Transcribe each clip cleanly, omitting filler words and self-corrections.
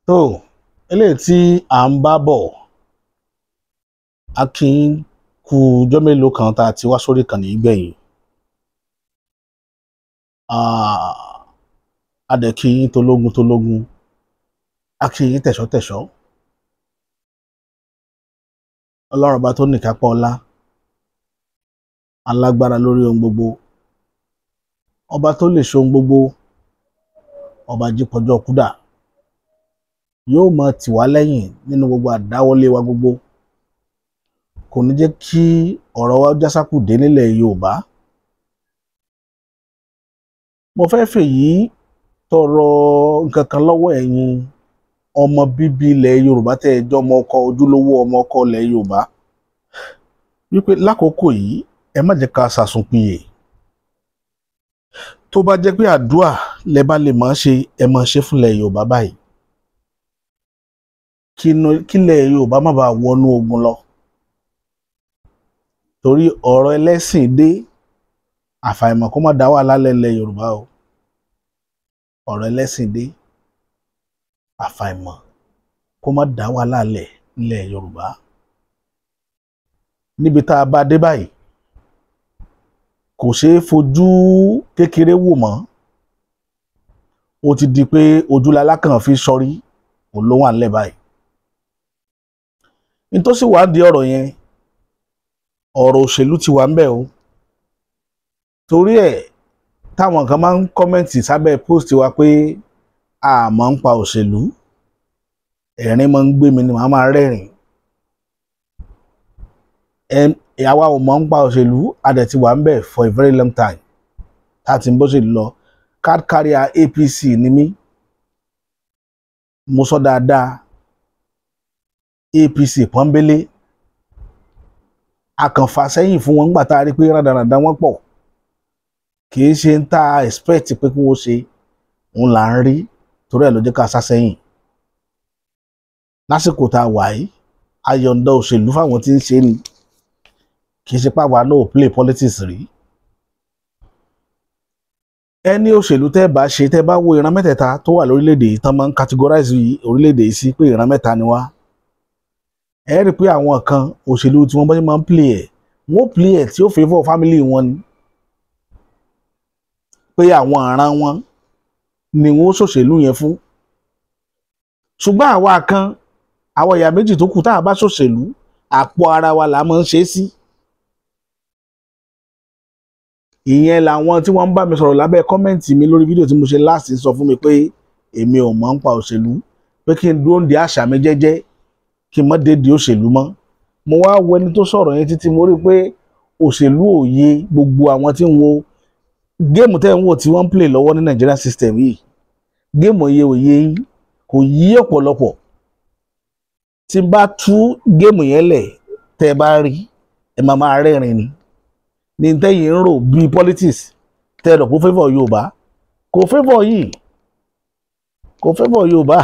tó eléyìí tí à ń bá bọ̀ a kì í kú ọjọ́ mélòó kan tá a ti wá sórí ìkànnì yìí gbẹ̀yìn. A dẹ̀ kí yín tológun a kí yín tẹ̀ṣọ́ ọlọ́run ọba tó nìkápá ọlá alágbára lórí ohun gbogbo, ọba tó lè ṣe ohun gbogbo, ọba jípọjọ́ kúdà yóò máa tì wá lẹ́yìn nínú gbogbo àdáwọ́lé wa gbogbo, kò ní jẹ́ kí ọ̀rọ̀ wa jásákù dé nílẹ̀ Yorùbá. Mo fẹ́ fèyí tọrọ nǹkan kan lọ́wọ́ ẹ̀yin ọmọ bíbí ilẹ̀ Yorùbá tẹ́ ẹ jẹ́ ọmọ ọkọ, ojúlówó ọmọ ọkọ ilẹ̀ Yorùbá, wípé lákòókò yìí ẹ má jẹ́ ká sàsùnpìyè. Tó bá jẹ́ pé àdúà lẹ bá lè máa ṣe, ẹ máa ṣe fúnlẹ̀ Yorùbá báyìí, kílẹ̀ Yorùbá má bàa wọnú ogun lọ, torí ọ̀rọ̀ ẹlẹ́sìn dé, àfàìmọ̀ kó má dá wàhálà lẹ̀ Yorùbá o. Ọ̀rọ̀ ẹlẹ́sìn dé, àfàìmọ̀ kó má dá wàhálà lẹ̀ Yorùbá. Níbi tá a bá dé báyìí kò ṣeé fojú kékeré wò mọ́, ó ti di pé ojúlalá kan fi sọrí olówó àlẹ́ báyìí. Nítòsí wàá di ọ̀rọ̀ yẹn, ọ̀rọ̀ òṣèlú ti wà ń bẹ̀ o, torí ẹ̀ táwọn kan máa ń kọ́mẹ́ǹtì sábẹ́ post wa pé a máa ń pa òṣèlú, ẹ̀rín máa ń gbé mi ni màá máa rẹ́rìn. Àwa ò máa ń pa òṣèlú, a dẹ̀ ti wà ń bẹ̀ for a very long time, láti bó ṣe lọ. Card carrier APC ni mí, mo sọ dáadáa, APC pọ́nbélé, a kàn fà sẹ́yìn fún wọn nígbà tá a rí pé rádaràda wọn pọ̀, kì í ṣe ń tá a expect pé kí wọ́n ṣe òun là ń rí, torí ẹ̀ ló jẹ́ ká sá sẹ́yìn. Lásìkò tá a wà yìí, a yọ̀ǹda òṣèlú fáwọn tí ń ṣe ni, kì í ṣe pàwọn náà play politics rí. Ẹni òṣèlú tẹ́ bá ṣe, tẹ́ bá wo ìran mẹ́tẹ̀ẹ̀ta tó wà lórílẹ̀‐èdè yìí, tán máa ń categorize orílẹ̀‐èdè yìí sí pé ìran mẹ́ta ni wá. Ẹ rí i pé àwọn kan òṣèlú tí wọ́n bá máa ń play ẹ̀, wọ́n play ẹ̀ tí ó favour family wọn ni, pé àwọn àràn wọn ni wọ́n ṣòṣèlú yẹn fún. Ṣùgbọ́n àwa kan, àwọn ẹ̀yà méjì tó kù tá a bá ṣòṣèlú, àpò ara wa là máa ń ṣe é sí. Ìyẹn làwọn tí wọ́n ń bá mi sọ̀rọ̀ lábẹ́ kọ́mẹ́ǹtì mi lórí fídíò tí mo ṣe láti sọ fún mi pé èmi ò mọ̀ ń pa òṣèlú, pé kí n dúró ń di àṣà mi jẹ́jẹ́, kí n má dédìí òṣèlú mọ́. Mo wá wo ẹni tó sọ̀rọ̀ yẹn títí mo rí pé òṣèlú ò yé gbogbo àwọn tí ń wo géèmù tẹ́ ń wò tí wọ́n ń play lọ́wọ́ ní Nigerian system yìí. Géèmù yẹ òye yín, kò yí ọ̀pọ̀lọpọ̀. Tí n bá tú géèmù yẹn lẹ̀ tẹ́ ẹ bá rí, ẹ máa rẹ́rìn ni. Ní tẹ́yìn ń rò bíi politics tẹ́ ẹ rò kó favour Yorùbá, kò favour yìí, kò favour Yorùbá.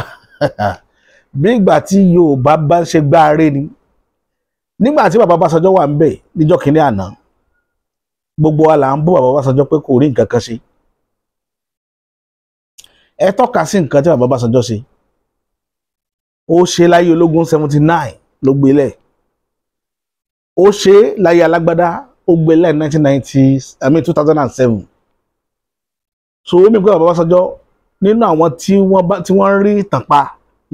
Bí ìgbà tí Yorùbá bá ṣe gbáre ni. Nígbà tí bàbá Ọbásanjọ́ wà ń bẹ̀ níjọ́ kínní àná, gbogbo wa là ń bú bàbá Ọbásanjọ́ pé kò rí nǹkan kan ṣe. Ẹ tọ́ka sí nǹkan tí bàbá Ọbásanjọ́ ṣe. Ó ṣe láyé ológun 79 ló gbélẹ̀. Ó ṣe láyé alágbádá, ó gbélẹ̀ 2007. So ó mi pé bàbá Ọbásanjọ́ nínú àwọn tí wọ́n rí ìtàn pa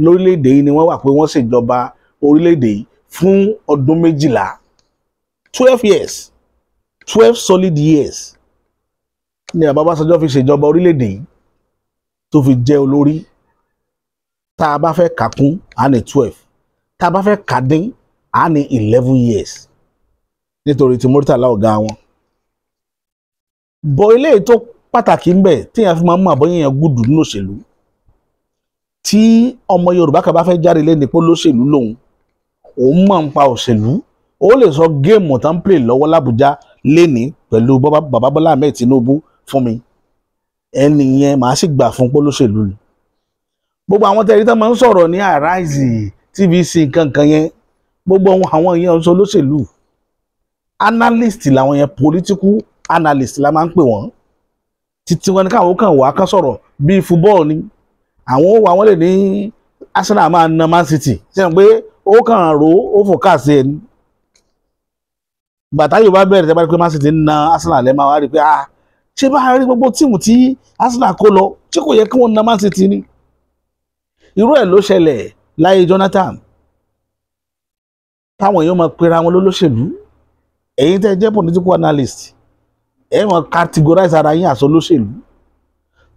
lórílẹ̀‐èdè yìí ni wọ́n wà pé wọ́n ṣèjọba orílẹ̀‐èdè yìí fún ọdún 12. 12 years, 12 solid years ni bàbá Ọbásanjọ́ fi ṣèjọba orílẹ̀‐èdè yìí tó fi jẹ́ olórí. Tá a bá fẹ́ kà kún, á ní 12. Tá a bá fẹ́ kà dín, á ní 11 years nítorí tí Murtala ọ̀gá wọn. Bọ̀ ilé tó pàtàkì ń bẹ tí èèyàn fi máa ń mọ àbọ̀yìn yẹn gùdù nínú òṣèlú, tí ọmọ Yorùbá kan bá fẹ́ jáde lé nípò lóṣèlú lòun, òun mọ̀ ń pa òṣèlú, ó lè sọ géèmù tán play lọ́wọ́ l'Àbújá lénìí pẹ̀lú bàbá Bọ́lá Ahmed Tinubu fún mi, ẹni yẹn màá sì gbà fún pólóṣèlú ni. Gbogbo àwọn tẹ̀rí tán máa ń sọ̀rọ̀ ní Arise, TVC kankan yẹn, gbogbo àwọn yẹn ń sọ lóṣèlú. Analyst làwọn yẹn, political analyst la máa ń pè wọ́n. Títí wọn ni káwọn kan wà kán sọ̀rọ̀ bíi football ni. Àwọn wà wọ́n lè ní Arsenal máa na Man City ṣe pé ó kàn rò ó fò káàsì ẹni bàtà yóò bá bẹ̀rẹ̀ tẹ́ bá rí pé Man City na Arsenal lẹ́ máa wá rí pé ṣé bá rí gbogbo tíìmù tí Arsenal kó lọ tí kò yẹ kí wọ́n na Man City ni irú ẹ̀ ló ṣẹlẹ̀ láyé Jonathan táwọn èèyàn máa pera wọn lólóṣèlú ẹ̀yin tẹ́ jẹ́ political analyst ẹ̀ wọ́n categorize ara yín àsọ lóṣèlú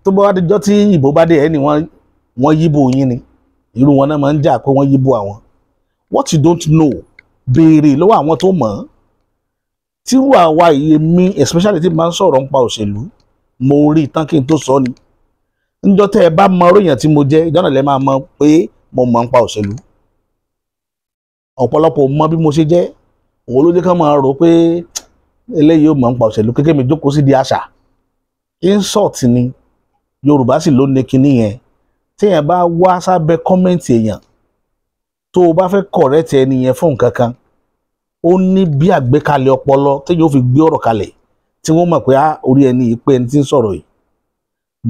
tó bá wá dijọ́ tí ìbò bá dé ẹ̀ ni wọ́n yíbo yín ni irú wọn náà máa ń jà pé wọ́n yíbo àwọn what you don't know béèrè lọ́wọ́ àwọn tó mọ̀ ọ́ tí wà wá iye mi especially tí máa ń sọ̀rọ̀ nípa òṣèlú mo rí tán kí n tó sọ ni níjọ́ tẹ́ ẹ bá mọ oróyàn tí mo jẹ́ ìjọ́nà lẹ́ máa mọ̀ pé mo mọ̀ nípa òṣèlú ọ̀pọ̀lọpọ̀ mọ bí mo ṣe jẹ́ òun ló jẹ́ ká máa rò pé eléyìí ò mọ̀ nípa òṣèlú kékeré mi jókòó sí di àṣà insult ni Yorùbá sì ló ní kinní yẹn téèyàn bá wá sábẹ́ kọ́mẹ́ǹtì èèyàn tó o bá fẹ́ correct ẹni yẹn fún nǹkan kan ó ní bí àgbékalẹ̀ ọpọlọ téèyàn ó fi gbé ọ̀rọ̀ kalẹ̀ tí wọ́n mọ̀ pé orí ẹni yìí pé ẹni tí ń sọ̀rọ̀ yìí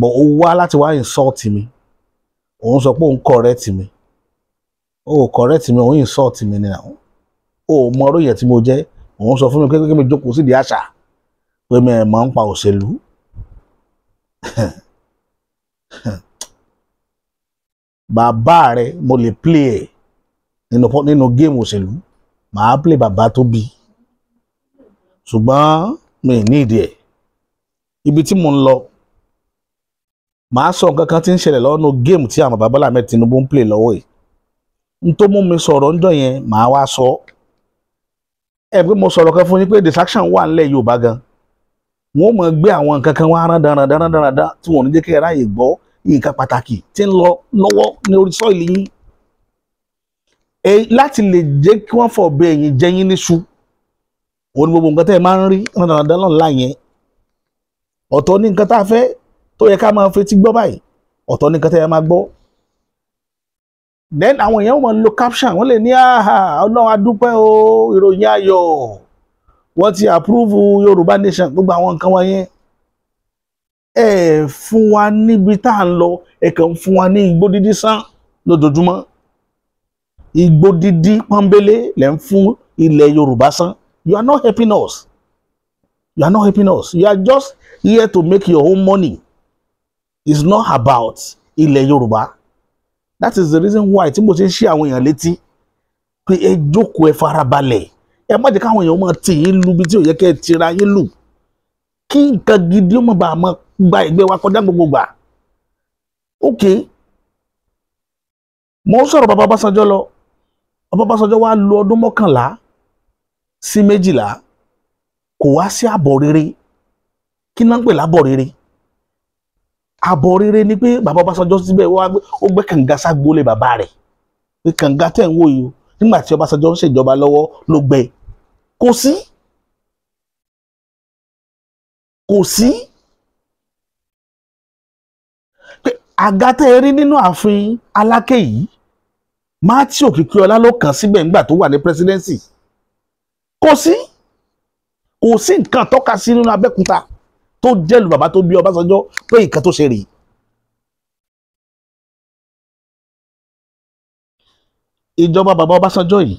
bọ̀ ó wá láti wá insult mi òun sọ pé òun correct mi ó correct mi òun insult mi ni àwọn ó mọ oróyè tí mo jẹ́ òun sọ fún mi kékeré mi jókòó sí di àṣà pé mi ẹ̀ máa ń pa òṣèlú bàbá rẹ mo lè play ẹ nínú géèmù òṣèlú màá play bàbá tó bí ṣùgbọ́n mi ní ìdí ẹ̀ ibi tí mo ń lọ màá sọ nǹkan kan tí ń ṣẹlẹ̀ lọ́nà géèmù tí àwọn bàbá Bọ́lá Ahmed Tinubu ń play lọ́wọ́ yìí n tó mú mi sọ̀rọ̀ ńjọ́ yẹn màá wá sọ ẹ pé mo sọ̀rọ̀ kan fún yín pé distraction wà nílẹ̀ Yorùbá gan wọ́n mọ̀ gbé àwọn nǹkan kan wá rán dáradára tí wọ́n ò ní jẹ́ kí ẹ ráyè gbọ́ nǹkan pàtàkì tí ń lọ lọ́wọ́ ní orí sọ́ọ̀lì yín láti lè jẹ́ kí wọ́n fọ̀ bẹ́ẹ̀ yín jẹ́ yín níṣu òun ni gbogbo nǹkan tẹ́ ẹ máa ń rí dáradára náà láyẹn ọ̀tọ̀ ní nǹkan tá a fẹ́ tó yẹ ká máa fetí gbọ́ báyìí ọ̀tọ̀ ní nǹkan tẹ́ ẹ máa gbọ́ then àwọn èèyàn wọn lo caption wọ́n lè ní Ọlọ́run adúpẹ́ o ìròyìn ayọ̀ wọ́n ti approve Yorùbá nation gbogbo àwọn nǹkan wọ̀nyẹn ẹ fún wa níbi tá à ń lọ ẹ kàn fún wa ní igbó dídí sán lójoojúmọ́ igbó dídí pọ́nbélé lẹ́ ń fún ilẹ̀ Yorùbá sán you are not helping us you are not helping us you are just here to make your own money it's not about ilẹ̀ Yorùbá that is the reason why tí mo ṣe ń ṣe àwọn èèyàn létí pé ẹ jókòó ẹ farabalẹ̀ ẹ má jẹ́ káwọn èèyàn máa tì yín lu bí tí ò yẹ kẹ́ ẹ tira yín lù kí nǹkan gidi ó má bàa máa gba ẹgbẹ́ wa kọjá gbogbo gbà ok mo ń sọ̀rọ̀ bàbá Ọbásanjọ́ lọ bàbá Ọbásanjọ́ wá lo ọdún 11 sí 12 kò wá sí àbọ̀ rere kí náà ń pè lábọ̀ rere àbọ̀ rere ni pé bàbá Ọbásanjọ́ síbẹ̀ ó gbẹ́ kànga ságbólé bàbá rẹ̀ pé kànga tẹ̀ ń wò yìí nígbà tí Ọbásanjọ́ ń ṣèjọba lọ́wọ́ ló gbẹ́ kò sí pé àga tẹ́ ẹ rí nínú ààfin Aláké yìí Matthew Òkìkíọlá ló kàn síbẹ̀ nígbà tó wà ní presidency kò sí nǹkan tọ́ka sí nínú Abẹ́òkúta tó jẹ́lu bàbá tó bí Ọbásanjọ́ pé nǹkan tó ṣe rèé ìjọba bàbá Ọbásanjọ́ yìí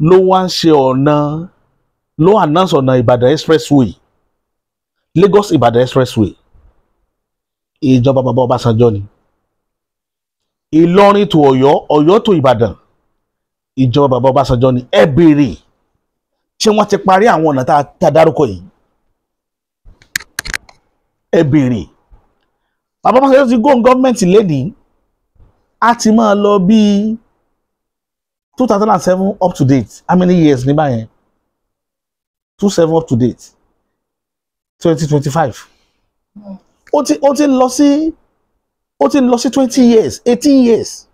ló wá ń ṣe ló announce ọ̀nà Ìbàdàn expressway Lagos Ìbàdàn expressway ìjọba bàbá Ọbásanjọ́ ni Ìlọrin tó Ọ̀yọ́ tó Ìbàdàn ìjọba bàbá Ọbásanjọ́ ni ẹ béèrè ṣé wọ́n ti parí àwọn ọ̀nà tá a dárúkọ yìí ẹ béèrè bàbá Ọbásanjọ́ ti gómìnà gọ́ọ̀mẹ̀ntì lẹ́nìí a ti máa lọ bíi 2007 up to date how many years ní báyẹn 27 up to date 2025 ó ti lọ sí 20 years 18 years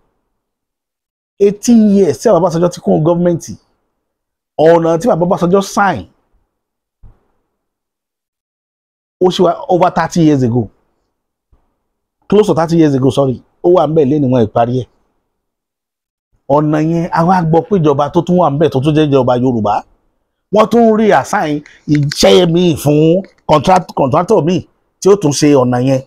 tí bàbá Ọbásanjọ́ ti kún gọ́ọ̀mẹ̀ntì ọ̀nà tí bàbá Ọbásanjọ́ sign ó ṣe wá over 30 years ago close to 30 years ago sorry ó wà ń bẹ̀ lé níwọ̀n ìparí ẹ̀ ọ̀nà yẹn àwọn àgbọ̀ péjọba tó tún wà ń bẹ̀ tó tún jẹ́ ìjọba Yorùbá wọ́n tún rí assign iṣẹ́ míì fún contractor míì tí ó tún ṣe ọ̀nà yẹn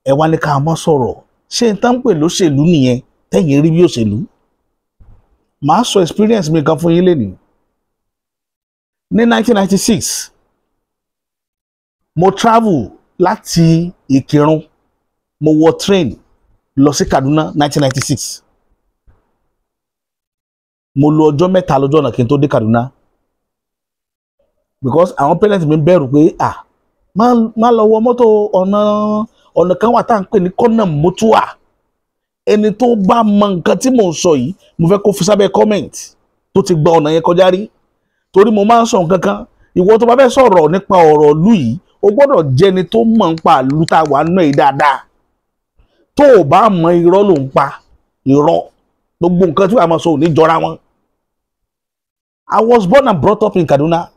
ẹ wá ní ká mọ́ sọ̀rọ̀ ṣé n tán pè lóṣèlú nìyẹn tẹ́yìn rí bí òṣèlú? Màá sọ experience mi kan fún yín lénìí. Ní 1996 mo travel láti Ìkìrun, mo wọ train lọ sí Kaduna 1996. Mo lò ọjọ́ mẹ́ta lọ́jọ́ ọ̀nà kí n tó dé Kaduna, because àwọn parents mi bẹ̀rù pé má lọ wọ mọ́tò ọ̀nà kan wà tá à ń pè ní kọ́nà mọ́túà. Ẹni tó bá mọ nǹkan tí mò ń sọ yìí mo fẹ́ kó fi sábẹ́ comment tó ti gba ọ̀nà yẹn kọjá rí, torí mo máa ń sọ nǹkan kan. Ìwọ tó bá fẹ́ sọ̀rọ̀ nípa ọ̀rọ̀ ìlú yìí o gbọ́dọ̀ jẹ́ni tó mọ̀ nípa ìlú tá a wà náà yìí dáadáa. Tó o bá mọ irọ́ ló ń pa irọ́, gbogbo nǹkan tí wàá máa sọ ò ní jọra wọn. I was born and brought up in Kaduna.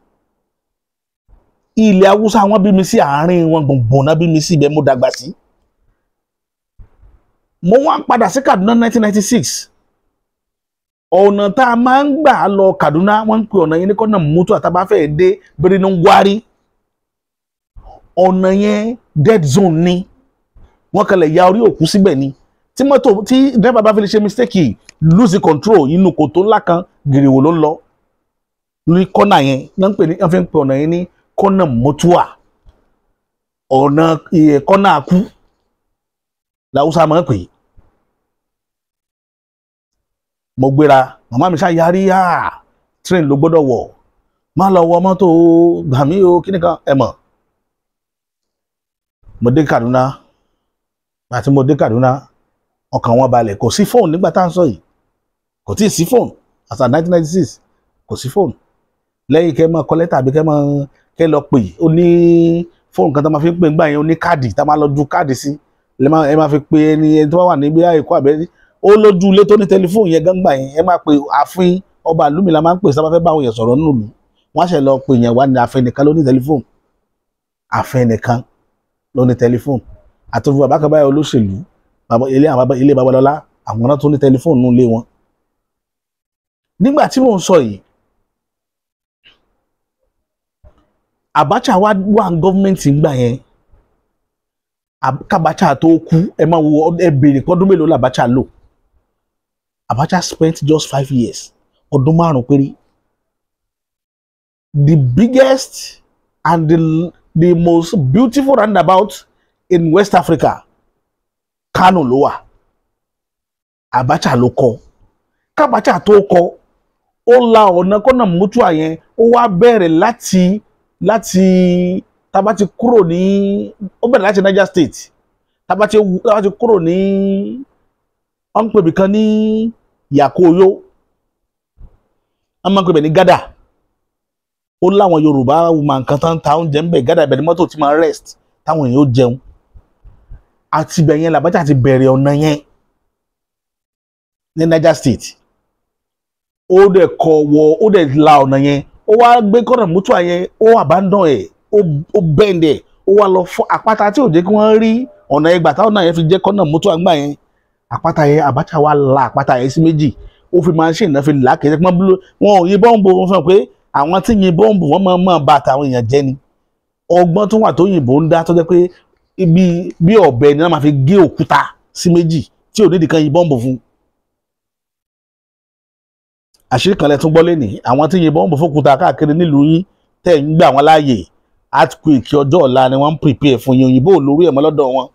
Ilẹ̀ Haúsá wọn bí mi sí, àárín wọn gbùngbùn náà bí mi sí, ibẹ̀ mo dàgbà sí. Mo wá ń padà sí Kaduna 1996. Ọ̀nà tá a máa ń gbà lọ Kaduna wọ́n ń pè ọ̀nà yẹn ní kọ́nà mọ́tò àtàbáfẹ́ dé Birnin Gwari. Ọ̀nà yẹn dead zone ni, wọ́n kẹlẹ̀ ya orí òkú síbẹ̀ ni. Tí mọ́tò tí driver bá fi lè ṣe mistake lose control inú kòtò ńlá kan gìrìwò ló ń lọ ní kọ́nà yẹn. Wọ́n fi ń pè ọ̀nà yẹn ní kọ́nà mọ́tòà, ọ̀nà kọ́nà akú làwùsá máa ń pè. Mo gbéra, màmá mi ṣáà yarí, train ló gbọ́dọ̀ wọ̀, má lọ wọ mọ́tò gbà mí o kíní kan ẹ mọ̀. Mo dé Kaduna, àti mo dé Kaduna ọkàn wọn balẹ̀. Kò sí fóònù nígbà tá à ń sọ yìí, kò tí ì sí fóònù àti 1996 kò sí fóònù. Lẹ́yìn kẹ́ máa kọ lẹ́tà àbí kẹ́ lọ pè, ó ní fóònù kan tá máa fi pè ńgbà yẹn, ó ní káàdì tá máa lọ ju káàdì sí, ẹ máa fi pe ẹni tó wà níbi Èkó àbẹ́rí, ó lójú ilé tó ní tẹlifóònù yẹn gángbà yẹn. Ẹ máa pe ààfin ọba ìlú mi la máa ń pè sábà fẹ́ bá àwọn èèyàn sọ̀rọ̀ nínú ìlú. Wọ́n á ṣe lọ pè yẹn wá ní ààfin nìkan ló ní tẹlifóònù, ààfin nìkan ló ní tẹlifóònù. Àtúntò bàbá kan báyìí olóṣèlú, ilé Babalọ́lá, àwọn náà tó ní tẹlifóònù nínú ilé wọn. Nígbà tí mò ń sọ yìí, Abacha wà ní gọ́ọ̀mẹ̀ntì ńgbà yẹn. K'Abacha tó kú, ẹ máa wo, ẹ béèrè pọ́dún mélòó l'Abacha lò. Abacha spent just 5 years, ọdún 5 péré. The biggest and the most beautiful roundabout in West Africa, Kano ló wà. Abacha ló kọ́. K'Abacha tó kọ́, ó la ọ̀nà kọ́nà mọ́tò yẹn, ó wá bẹ̀rẹ̀ láti tábà ti kúrò ní, ó bẹ̀rẹ̀ láti Niger State, tábà ti kúrò ní, wọ́n ń pè bìkan ní Yakoyo, wọ́n máa ń pè bẹ̀ ní Gada. Ó láwọn Yorùbá woman kan tán ta oúnjẹ ń bẹ̀ Gada, ibẹ̀ ni mọ́tò ti máa rest táwọn èèyàn ó jẹun. Àti ibẹ̀ yẹn l'Abacha ti bẹ̀rẹ̀ ọ̀nà yẹn ní Niger State. Ó dẹ̀ la ọ̀nà yẹn, ó wá gbé kọ́nà mọ́tò yẹn, ó abandon ẹ̀, ó bend ẹ̀, ó wá lọ fún àpáta tí ò jẹ́ kí wọ́n rí ọ̀nà ẹgbà táwọn náà yẹn fi jẹ́ kọ́nà mọ́tò àgbà yẹn. Àpáta yẹn, Abacha wá la àpáta yẹn sí méjì, ó fi máa ń ṣe ìnáfi làákẹ́ wọn ò yin bọ́ǹbù. Wọ́n fẹ́ pé àwọn tí yin bọ́ǹbù wọ́n máa bá àtàwọn èèyàn jẹ́ ni. Ọgbọ́n tó wà tó yìnbó ń dá tó jẹ́ pé bí ọ̀bẹ ni wọ́n máa fi gé òkúta sí méjì tí ò nídìí kan yin bọ́ǹbù fún. Àṣírí kan lẹ tún gbọ́ lénìí, àwọn tí yin bọ́ǹbù fókúta káàkiri nílùú yín tẹ̀ ń gbà wọ́n láàyè, earthquake ọjọ́ ọ̀la ni wọ́n ń prepare fún yín. Òyìnbó lórí ẹ̀mọ́ lọ́dọ̀ wọn,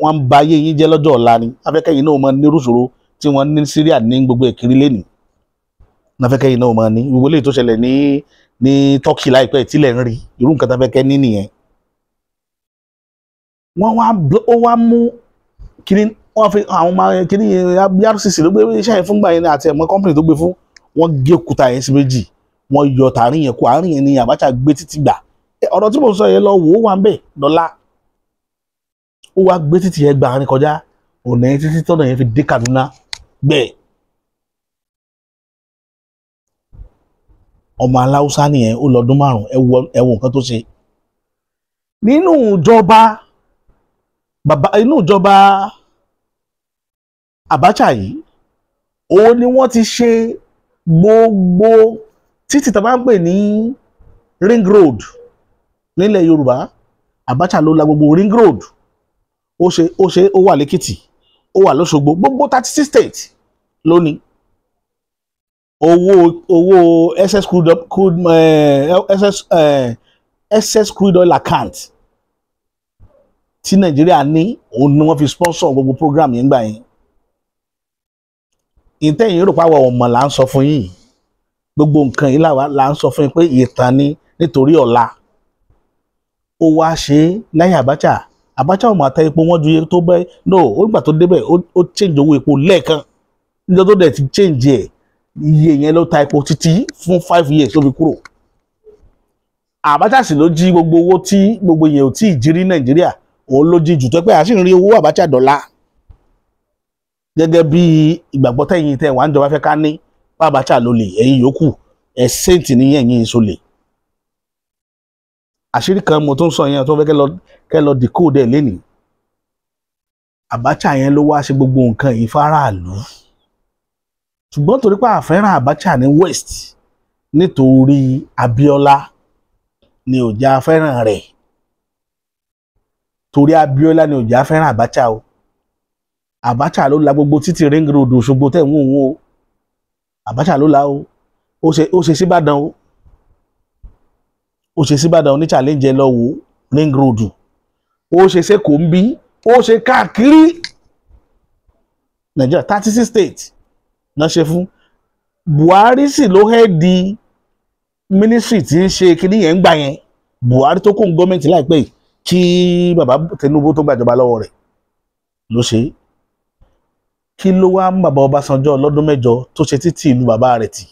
wọ́n ń ba ayé yín jẹ́ lọ́jọ́ ọ̀la ni. Afẹ́kẹ́yìn náà máa ní irúṣòro tí wọ́n ní Syria ní gbogbo ìkiri lénìí. Afẹ́kẹ́yìn náà máa ní gbogbo eléyìí tó ṣẹlẹ̀ ní Turkey láìpẹ́ tílẹ̀ ń rí, irú nǹkan tafẹ́kẹ́ ní nìyẹn. Ó wá mú kíní, wọ́n fi àwọn ọmọ kíní RCC ló gbé iṣẹ́ yẹn fún gbà yẹn àti ẹ̀mọ́ company tó gbé fún, wọ́n gé òkúta yẹn sí méjì, wọ́n yọ tààrin yẹn kó, àárín yẹn ni Abacha gbé títí gbà. Ọ̀rọ̀ tí mo sọ yẹn lọ wò ó wà ń bẹ̀ lọ́la. Ó wá gbé títí yẹn gbà àárín kọjá, ọ̀nà yẹn títí tọ́nà yẹn fi dé Kaduna bẹ́ẹ̀. Ọmọ aláwùsá nìyẹn, ó lọ́dún 5, ẹ wo nǹkan tó ṣe. Nínú ìjọba Abacha yìí, òun ni wọ́n ti ṣe gbogbo títì tá bá ń pè ní ring road nílẹ̀ Yorùbá. Abacha ló la gbogbo ring road, ó wà lẹ́kìtì, ó wà lọ́ṣogbo, gbogbo 36 states lónìí. owó excess crude oil account tí Nàìjíríà ní, òun ni wọ́n fi sponsor gbogbo program yẹn gbà yẹn. ìtẹ̀yìn rò pàwọ̀ ọmọ là ń sọ fún yín, gbogbo nǹkan yìí là ń sọ fún yín pé ìtàn ni nítorí ọ̀la. ó wá ṣe láyé Abacha ò máa ta epo wọ́n ju iye tó bẹ́ẹ̀ no, ó gbà tó débẹ̀ ó change owó epo lẹ́ẹ̀kan, níjọ́ tó dẹ̀ ti change ẹ̀ iye yẹn ló ta epo títí fún 5 years ló fi kúrò. Abacha sì ló jí gbogbo owó tí gbogbo yẹn ò tí ì jí rí Nàìjíríà, òun ló jí jù tó pé a sì ń rí owó Abacha dọ́là. Gẹ́gẹ́ bí ìgbàgbọ́ tẹ̀yìn tẹ̀ wá ń jọba fẹ́ ká ní Abacha ló lè, ẹ̀yin yòókù ẹ̀ sẹ́ǹtì ní ẹ̀yìn èso lè. àṣírí kan mo tó ń sọ yẹn tó fẹ́ kẹ́ lọ decode ẹ̀ lénìí. Abacha yẹn ló wá ṣe gbogbo nǹkan yìí fáráàlú, ṣùgbọ́n torí pé àfẹ́ràn Abacha ní West nítorí Abiola ni ò já fẹ́ràn rẹ̀, torí Abiola ni ò já fẹ́ràn Abacha o. Abacha ló la gbogbo títì ring road Òṣogbo tẹ̀ ń wò ó, Abacha ló la o. ó ṣe síbàdàn o, ó ṣe síbàdàn ní challenge ẹ lọ wò ring road, ó ṣe sẹ́kọ̀ọ́ ń bí, ó ṣe káàkiri Nàìjíríà 36 states náà ṣe fún. Buhari sì ló di ministry tí ń ṣe kíní yẹn ń gbà yẹn. Buhari tó kó gọ́ọ̀mẹ̀ntì láìpẹ́ yìí kí bàbá Tinubu tó gbàjọba lọ́wọ́ rẹ̀ ló ṣe. Kí ló wá ń bàbá Ọbásanjọ́ lọ́dún 8 tó ṣe títì ìlú bàbá rẹ̀ tì,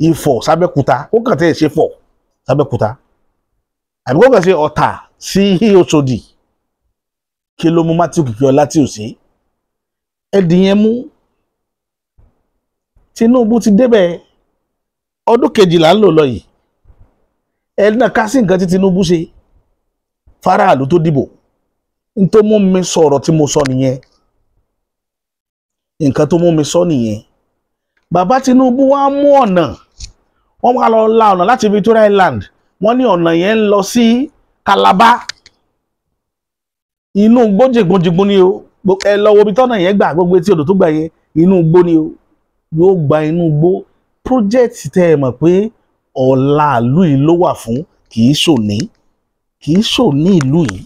Ifọ̀ sábẹ́kúta, ó kàn tẹ́ ẹ̀ ṣe fọ̀ sábẹ́kúta, àbí kó kàn ṣe Ọ̀tà sí Òṣòdì. Kí ló mú Matthew Kìkíọlá tí ò sí? ẹdì yẹn mú. Tinubu ti débẹ̀, ọdún 12 ń lò lọ yìí. ẹ̀ẹ́dínà ká sí nǹkan tí Tinubu ṣe faraàlú tó dìbò. n tó mú mi sọ̀rọ̀ tí mo sọ nìyẹn. nǹkan tó mú mi sọ nìyẹn. Bàbá Tinubu wá mú ọ̀nà, wọ́n wá lọ la ọ̀nà láti Victoria Island, wọ́n ní ọ̀nà yẹn ń lọ sí Calabar. Inú igbó jìgbónjìgbón ni o, ẹ lọ wo ibi tọ́nà yẹn gbà, gbogbo etí odò tó gbà yẹn inú igbó ni o, yóò gba inú igbó. Project tẹ́ ẹ mọ̀ pé ọ̀la ìlú yìí ló wà fún, kì í ṣòní ìlú yìí.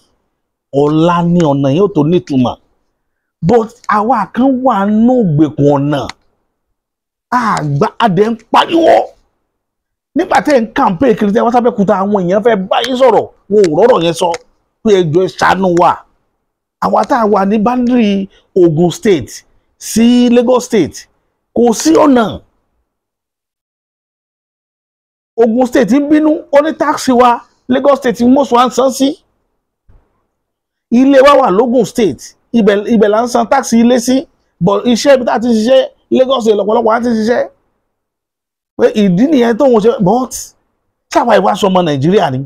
ọ̀la ni ọ̀nà yẹn ò tó nítumọ̀, but àwa kan wà nù gbèkùn ọ̀nà àgbà adẹ̀ ń pariwo. Nígbà tẹ́ ń kàmpé kiri tẹ́ wọ́n sábẹ́kúta, àwọn èèyàn fẹ́ bá yín sọ̀rọ̀, wọn ò rọ́rọ̀ yẹn sọ pé ẹjọ́ ẹ ṣàánú wa. Àwa tá a wà ní boundary Ogun State sí Lagos State kò sí ọ̀nà. Ogun State ń bínú, ó ní táàsì wa, Lagos State mọ̀sùn à ń san sí. Ilé wa wà lógun State, ibẹ̀ là ń san táàsì ilé sí, but iṣẹ́ ibi tá a ti ṣiṣẹ́ Lagos State lọ́pọ̀lọpọ̀ á ti ṣiṣẹ́. Pé ìdí nìyẹn tó ń ṣe, but ṣáwa ìwà sọmọ Nàìjíríà ni.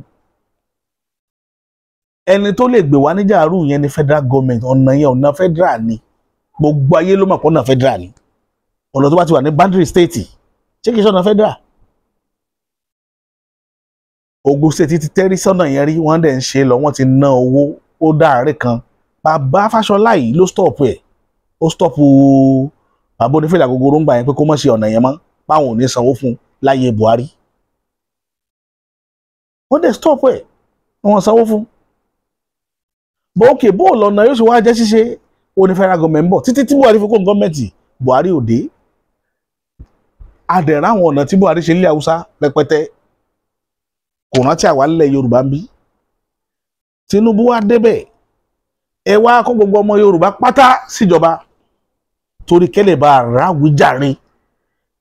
Ẹni tó lè gbé wá níjà rú yẹn ni federal government. Ọ̀nà yẹn ọ̀nà federal ni, gbogbo ayé ló mọ̀ pé ọ̀nà federal ni. Ọ̀nà tó bá ti wà ní boundary state ṣé kìí ṣe ọ̀nà federal? Ogun State ti tẹ́rí sọ́nà yẹn rí, wọ́n dẹ̀ ń ṣe lọ, wọ́n ti ná owó, ó dáàárẹ̀ kan. Bàbá Fáṣọlá yìí ló stop ẹ̀, ó stop bàbá Onífẹ̀lẹ̀ Àgógóró ń gbà yẹn pé kó má ṣe ọ̀nà yẹn mọ́, báwọn ò ní sanwó fún láyé Buhari. Wọ́n dẹ̀ stop ẹ̀, wọ́n sanwó fún. Bọ́ọ̀kì bóòlù ọ̀nà yóò ṣe wá jẹ́ ṣíṣe Onífẹ̀lẹ̀ gọ́ọ̀mẹ̀ntì bọ̀ títí tí Buhari fi kó gọ́ọ̀mẹ̀ntì, Buhari ò dé. Adẹ̀rẹ̀ àwọn ọ̀nà tí Buhari ṣe nílẹ̀ Haúsá rẹpẹtẹ, kò rántí àwa nílẹ̀ Yorùbá ń bí. Tinubu wá débẹ̀, ẹ wá kó gbogbo ọmọ Yorùbá pátá síjọba torí kẹ́lẹ̀ bá ráwíjàre.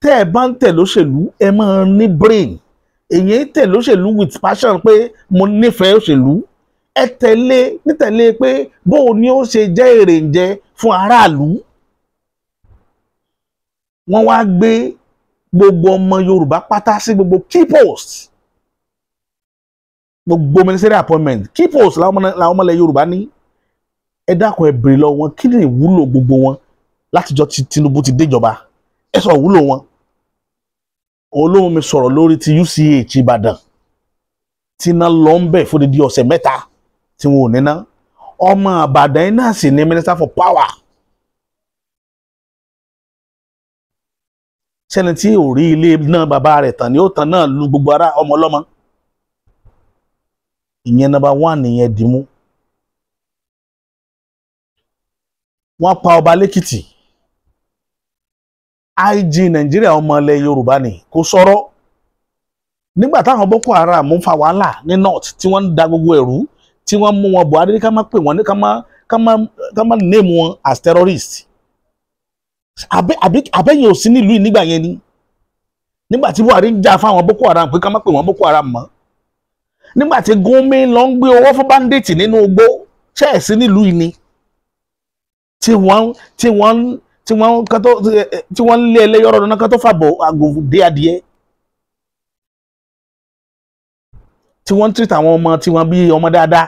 Tẹ́ ẹ bá ń tẹ̀ lóṣèlú, ẹ máa ní brain. Èyí tẹ̀ lóṣèlú with passion pé mo nífẹ̀ẹ́ òṣèlú. Ẹ tẹ̀lé nítẹ̀lé pé bóò ni ó ṣe jẹ́ èrè ń jẹ fún aráàlú. Wọ́n wá gbé gbogbo ọmọ Yorùbá pátá sí gbogbo key post, gbogbo ministerial appointment, key post làwọn ọmọ ilẹ̀ Yorùbá ní. Ẹ dákun ẹ bèrè lọ wọn, kí ni ìwúlò gbogbo wọn látijọ́ tí Tinubu ti déjọba? Ẹ sọ ìwúlò wọn. Olóhùn mi sọ̀rọ̀ lórí ti UCH Ìbàdàn tí iná lọ ń bẹ̀ fún dídí ọ̀sẹ̀ 3 tí wọn ò níná. ọmọ Ìbàdàn náà sì ni minister for power. Sẹ́ni tí ò rí ilé náà bàbá rẹ̀ tán ni ó tán náà lu gbogbo ara ọmọ ọlọ́mọ. Ìyẹn number 1 nìyẹn dìmú. Wọ́n pa ọba lẹ́kìtì. IG Nàìjíríà ọmọ ilẹ̀ Yorùbá ni kò sọ̀rọ̀. Nígbà táwọn Boko Haram ń fa wàhálà ní north tí wọ́n ń da gbogbo ẹ̀rú tí wọ́n mú wọn Buhari ká má pè wọ́n ní ká má name wọn as terrorist. Àbẹ́yìn ò sí nílùú yìí nígbà yẹn ni. Nígbà tí Buhari ń jà fáwọn Boko Haram pé ká má pè wọ́n Boko Haram mọ́. Nígbà tí Gumi lọ ń gbé owó fún bandit nínú igbó ṣe é sí nílùú yìí ni. Tí wọ́n lé ẹlẹ́yọ̀rọ̀ lọ́nà kan tó fàbọ̀ àgùndé adìẹ. Tí wọ́n treat àwọn ọmọ tí wọ́n bí ọmọ dáadáa.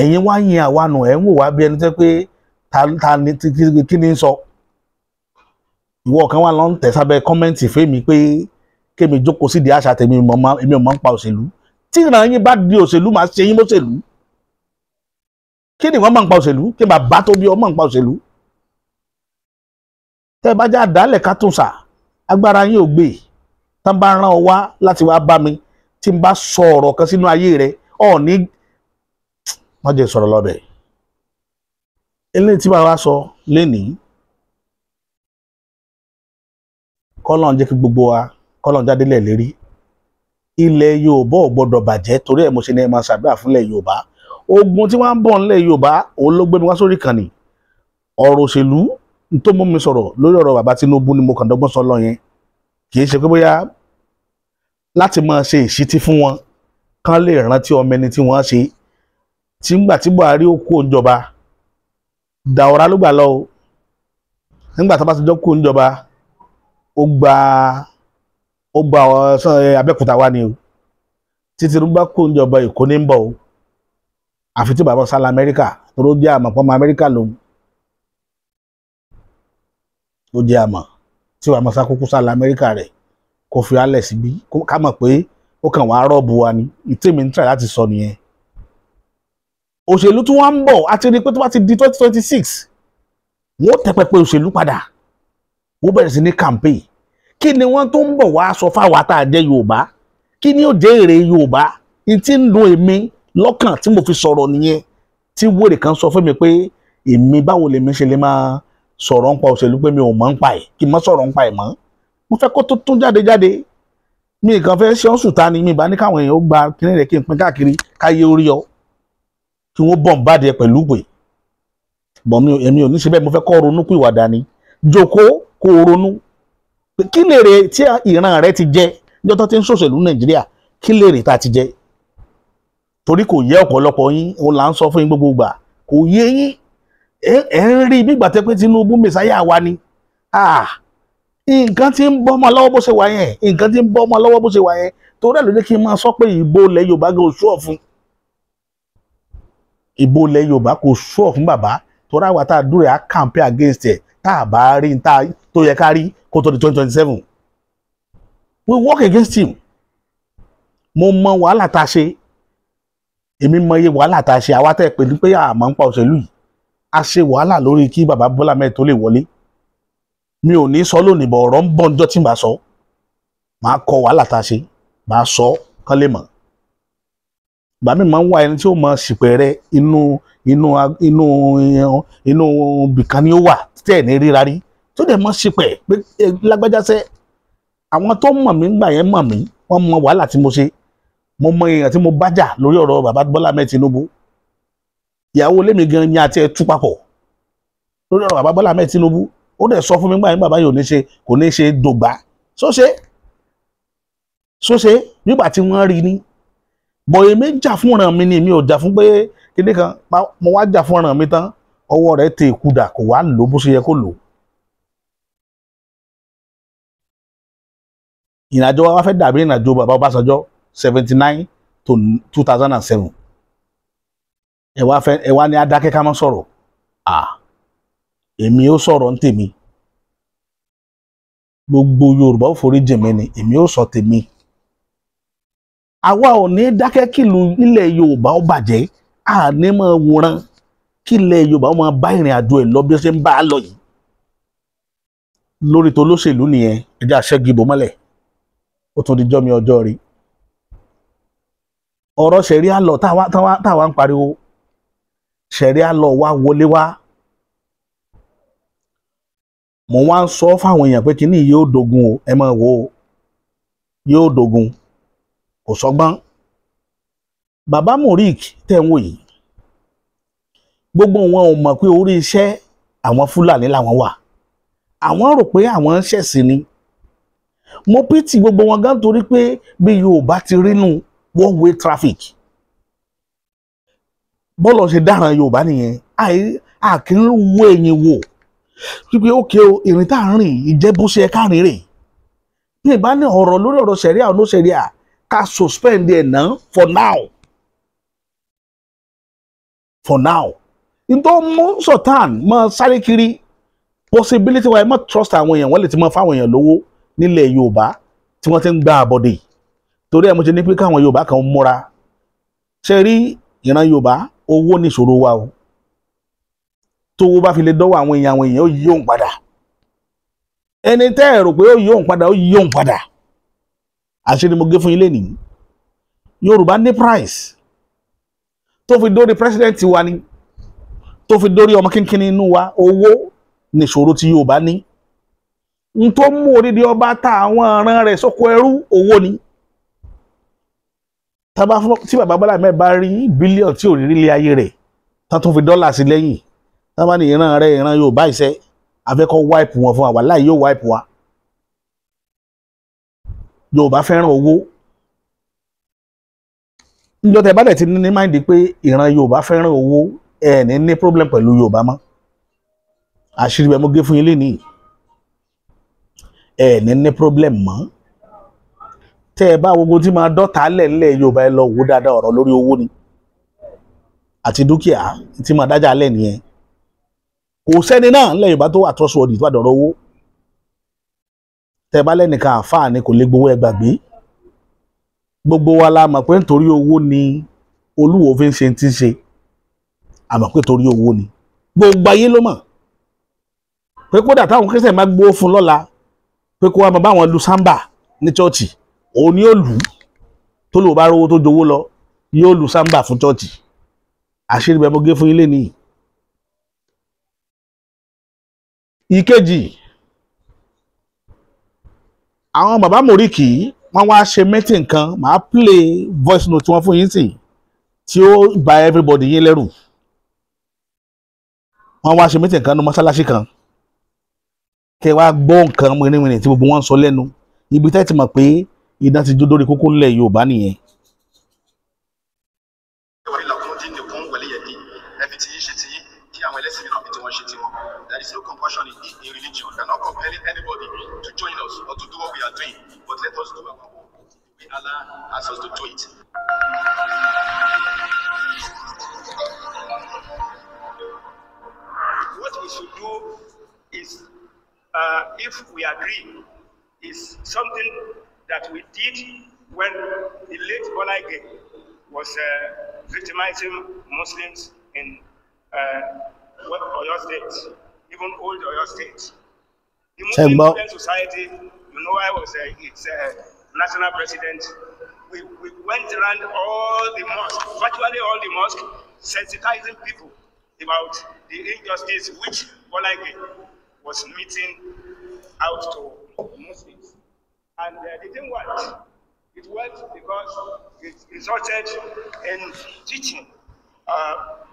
Ẹ̀yin wá yin àwa nù ẹ̀ ń wò wá bí ẹni tẹ́ pé ta ni kí ni ń sọ. Ìwọ kan wà lọ ń tẹ̀ sábẹ́ kọ́mẹ́ǹtì fẹ́mi pé kémi jókòó sí di àṣà tèmi èmi ò mọ̀ ń pa òṣèlú. Tí ìran yín bá di òṣèlú máa ṣe yín mọ́ṣèlú. Kí ni wọ́n mọ̀ ń pa òṣèlú? Kí bàbá tó bí ọmọ ń pa òṣèlú? Tẹ́ bá já dálẹ̀ ká tún sà agbára yín ò gbé tán bá rán ọ wá láti wá bá mi tí n bá sọ ọ̀rọ̀ kan sínú ayé rẹ̀ ọ̀ ní wọ́n jẹ́ sọ̀rọ̀ lọ́bẹ̀. Eléyìí tí bàbá sọ lénìí kọ́lọ́n jẹ́ kí gbogbo wa kọ́lọ́n jáde lẹ̀ lérí. Ilẹ̀ Yorùbá ò gbọ́dọ̀ bàjẹ́ torí ẹ̀ mo ṣe ní ẹ máa ṣàdúrà fúnlẹ̀ Yorùbá. Ogun tí wọ́n ń bọ̀ nílẹ̀ Yorùbá òun ló gbé mi wá sórí ìkànnì. Ọ̀rọ̀ òṣèlú tó mú mi sọ̀rọ̀ lórí ọ̀rọ̀ bàbá Tinubu ni mo kàn dọ́gbọ́n sọ lọ yẹn. Kì í ṣe pé bóyá láti máa ṣe ìṣítí fún wọn kán lè rántí ọmọ ẹni tí wọ́n ṣe. Tí ń gbà tí Buhari ó kó ìjọba Daura ló gbà lọ o. Nígbà tó bá ti jọ kó ìjọba ó gba Abẹ́òkúta wá ni o. Títí ló bá kó ìjọba Èkó ní ń bọ̀ o. Àfi tí bàbá sálà Amẹ́ríkà tó ló jẹ́ àmọ̀ pọ́nmọ́ Amẹ́ríkà lòun. Ó jẹ́ àmọ̀ tí wàá mọ̀sá kúkú sálà Amẹ́ríkà rẹ̀ kò fi alẹ̀ síbí ká mọ̀ pé ó kàn wá rọ́ọ̀bù wa ni ìtẹ́mi ń tẹ̀ láti sọ nìyẹn. Òṣèlú tí wọ́n ń bọ̀ àti rí pé tó bá ti di 2026 wọ́n tẹ́ pẹpẹ òṣèlú padà wọ́n bẹ̀rẹ̀ sí ní campaign. Kí ni wọ́n tó ń bọ̀ wá sọ fáwa tá a jẹ́ Yorùbá? Kí ni ó jẹ́ èrè Yorùbá? Ìtí ń dùn èmi lọ́kàn tí mo fi sọ̀rọ̀ nìyẹn. Tí wèrè kan sọ fún mi pé èmi báwo lèmi ṣe lè máa sọ̀rọ̀ ń pa òṣèlú pé mi ò mọ̀ ń pa ẹ̀ kí n má sọ̀rọ̀ ń pa ẹ̀ mọ́. Mo fẹ́ kó tó tún jáde. Mi kàn fẹ́ ṣe ọ̀sùn ta ni mi bá ní káwọn èèyàn ó gba kíní rẹ̀ kí n pín káàkiri káyé orí ọ. Kí wọ́n bọ̀ ń bá díẹ̀ pẹ̀lú pé. Bọ̀ èmi ò ní ṣe bẹ́ẹ̀ mo fẹ́ kọ́ ronú pé ìwà dání. Jókòó kó ronú. Kí lèrè tí ìran rẹ ti jẹ níjọ́ tó ti ń ṣòṣèlú Nàìjíríà kí lèrè tá ti jẹ? Torí kò yẹ ọ̀pọ̀lọpọ̀ yín òun là ń sọ fún yín gbogbo ìgbà kò yé yín ẹ ń rí bí ìgbà tẹ́ pé Tinubu mẹsáyà wa ni. Nǹkan tí ń bọ́ ọmọ lọ́wọ́ bó ṣe wà yẹn nǹkan tí ń bọ́ ọmọ lọ́wọ́ bó ṣe wà yẹn torí ẹ̀ ló jẹ́ kí n máa sọ pé ìbò ilẹ̀ Yorùbá kò ṣúọ̀ fún. Ìbò ilẹ̀ Yorùbá kò ṣúọ̀ fún bàbá torí àwa tá a dúró à campaign against ẹ̀ tá a bá rí ní tó yẹ ká rí kó tó di 2027. We work against him. Mo mọ wàhálà tá a ṣe. Èmi mọ iye wàhálà tá a ṣe àwa tẹ́ pè ní pé àmọ́ ń pa òṣèlú yìí. A ṣe wàhálà lórí kí bàbá Bọ́lá Ahmed tó lè wọlé. Mi ò ní sọ lónìí bọ̀ ọ̀rọ̀ ń bọ̀ níjọ́ tí màá sọ. Màá kọ wàhálà tá a ṣe. Màá sọ kán lè mọ̀. Ìgbà mi máa ń wá ẹni tí ó mọ ṣìpẹ̀rẹ̀ inú bìkan ni ó wà tẹ́ ẹ̀ ní ríra rí. Tó dẹ̀ mọ ṣìpẹ̀ pé lágbájá sẹ́ àwọn tó mọ̀ mí gbà yẹn mọ̀ mí wọ́n mọ wàhálà tí mo ṣe. Mo mọ èèyàn tí mo bá jà lórí ọ̀rọ̀ bàbá Bọ́lá Ahmed Tinubu. Ìyàwó lémi gan ni àti ẹ̀ tú papọ̀ lórí ọ̀rọ̀ bàbá Bọ́lá Ahmed Tinubu. Ó dẹ̀ sọ fún mi gbà yín bàbá yìí kò ní ṣe dògbà sóṣe nígbà tí wọ́n rí ni. Bọ̀yẹ̀ mi jà fún ọ̀ràn mi ni mi ò jà fún pé kíní kan mo wá jà fún ọ̀ràn mi tán ọwọ́ rẹ̀ tẹ ìkudà kò wá lò bó ṣe yẹ kó lò. Ìrìnàjò wa fẹ́ dàbí ìrìnàjò bàbá Ọbásanjọ́ 79 to 2007. Ẹ wá ní adákẹ́ ká má sọ̀rọ̀. Èmi ó sọ̀rọ̀ ní tèmi. Gbogbo Yorùbá ó forí jì mí ni èmi ó sọ tèmi. Àwa ò ní dákẹ́ kìlú ilẹ̀ Yorùbá ó bàjẹ́ àní máa wòran kí ilẹ̀ Yorùbá máa bá ìrìn àjò ẹ̀ lọ bí ó ṣe ń bá a lọ yìí lórí tó lóṣèlú nìyẹn ẹjẹ́ àṣẹ́gi ìbò mọ́lẹ̀ ó tún di jọ́mi ọjọ́ rí ọ̀rọ̀ ṣẹ̀ríà lọ táwa ń pariwo ṣẹ̀ríà lọ wá wọlé wá mo wá ń sọ fáwọn èèyàn pé kíní yóò dogun o ẹ máa wò ó yóò dogun kò sọgbọ́n bàbá Murik tẹ̀ ń wò yìí gbogbo wọn ò mọ̀ pé orí iṣẹ́ àwọn Fúlàní làwọn wà àwọn rò pé àwọn ń ṣẹ̀sìn ni mo pìtì gbogbo wọn gan torí pé bí Yorùbá ti rínú one way traffic bọ́ọ̀lù ṣe dáràn Yorùbá nìyẹn àkínú wo ẹ̀yìn wò wípé ókè o ìrìn tá à ń rìn ìjẹ́ bó ṣe ká rìn rè bí ìbá ní ọ̀rọ̀ lórí ọ̀rọ̀ ṣẹ̀ríà ọ̀nà ṣẹ̀ríà ká suspend ẹ̀ náà for now nítorí mú Sultan máa sáré kiri possibility wa ẹ má trust àwọn èèyàn wọ́n lè ti máa fáwọn èèyàn lówó nílẹ̀ Yorùbá tí wọ́n ti ń gba àbọ̀dè torí ẹ̀ mo ṣe ní pé káwọn Yorùbá kan múra ṣe rí ìran Yorùbá owó ní ìṣòro wa o tówó bá fi lè dọ́wọ́ àwọn èèyàn ó yí òun padà ẹni tẹ́ ẹ̀ rò pé ó yí òun padà ó yí òun padà àṣírí mo gé fún yín lénìí Yorùbá ní price tó fi dórí president wa ni tó fi dórí ọmọ kínkínní inú wa owó nìṣòro tí Yorùbá ní n tó mú orídìí ọba ta àwọn ọ̀ràn rẹ̀ sóko ẹrú owó ni tí bàbá Bọ́lá Ahmed bá rí bílíọ̀nù tí ò rí ilé ayé rẹ̀ tán tó fi dọ́là sí lẹ́yìn tán bá ní ìran rẹ̀ ìran Yorùbá iṣẹ́ afẹ́kọ́ wáìpù wọn fún wa wàláhì yóò wáìpù wa Yorùbá fẹ́ràn owó níjọ́ tẹ́ bá dẹ̀ ti ní máìndì pé ìran Yorùbá fẹ́ràn owó ẹ̀ ní problem pẹ̀lú Yorùbá mọ́ àṣírí bẹ́ẹ̀ mo gé fún yín lénìí ẹ̀ ní problem mọ́ tẹ́ ẹ bá gbogbo tí máa dọ́ta lẹ̀ Yorùbá ẹ lọ wò dáadáa ọ̀rọ̀ lórí owó ni àti dúkìá tí máa dájà lẹ̀ nìyẹn kò sẹ́ni náà ńlẹ̀ Yorùbá tó wà trustworthy tó wà dọ̀rọ̀ owó tẹ́ ẹ bá lẹ́nìkan àfáà ni kò lè gbowó ẹ gbàgbé gbogbo wa la mọ̀ pé nítorí owó ni Olúwo fi ń ṣe ti ń ṣe àmọ́ pé torí owó ni gbogbo ayé ló mọ̀ pé kódà táwọn Christian máa gbowó fún lọ́la pé kó wá máa bá wọn lu samba ní chọ́ọ̀chì òun ni yóò lù ú tó lò bá rówó tó jowó lọ yóò lu samba fún chọ́ọ̀chì àṣírí bẹ́ẹ̀ mo gé fún yín lénìí. Ìkejì àwọn bàbá Murik wọ́n wá ṣe meeting kan màá play voice note tí wọ́n fún yín sìn tí ó bà everybody yín lẹ́rù wọ́n wá ṣe meeting kan ní mọ́ṣáláṣí kan kẹ́ wá gbọ́ nǹkan mìíràn tí gbogbo wọn sọ lẹ́nu ibi tẹ́ ti mọ̀ pé idán ti jó dórí kókó ńlẹ̀ Yorùbá nìyẹn. There is no compulsion in religion. We are not compelling anybody to join us or to do what we are doing, but let us do our work. Allah asks us to do it. What we should do is, if we agree, is something that we did when the late Bola Ige was victimizing Muslims in Oyo State, even old Oyo State. The Muslim Society, you know, I was its national president. We went around all the mosques, virtually all the mosques, sensitizing people about the injustice which Bola Ige was meting out to Muslims. And the thing worked. It worked because it resulted in teaching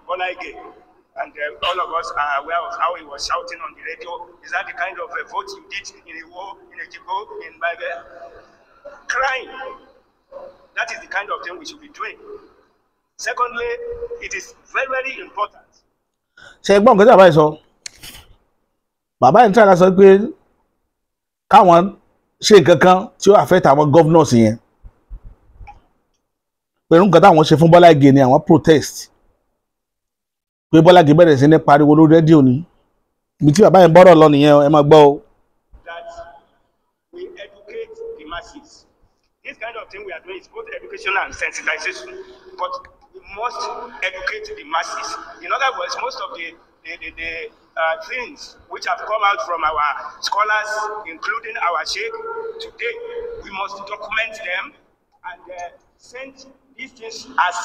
Bola Ige. And all of us are aware of how he was shouting on the radio. Is that the kind of vote you did in a war, in a Jibo, in Bible? Crying. That is the kind of thing we should be doing. Secondly, it is very, very important. Ṣé gbọ́n nǹkan tí bàbá yìí sọ? Bàbá yìí ń tẹ́lá sọ pé káwọn ṣe nǹkan kan tí ó affect àwọn governors yẹn. Pẹ̀lú nǹkan táwọn ṣe fún Bọ́lá Ìgè ni àwọn protest. Pé Bọ́lá Ìgè bẹ̀rẹ̀ sí ní pariwo lórí rédíò ni. Ibi tí bàbá yẹn bọ́rọ̀ lọ nìyẹn ẹ máa gbọ́ o. That we educate the masses. This kind of thing we are doing is both education and sensitization. But we must educate the masses. In other words, most of the things which have come out from our scholars, including our sheikh, today we must document them and send these things as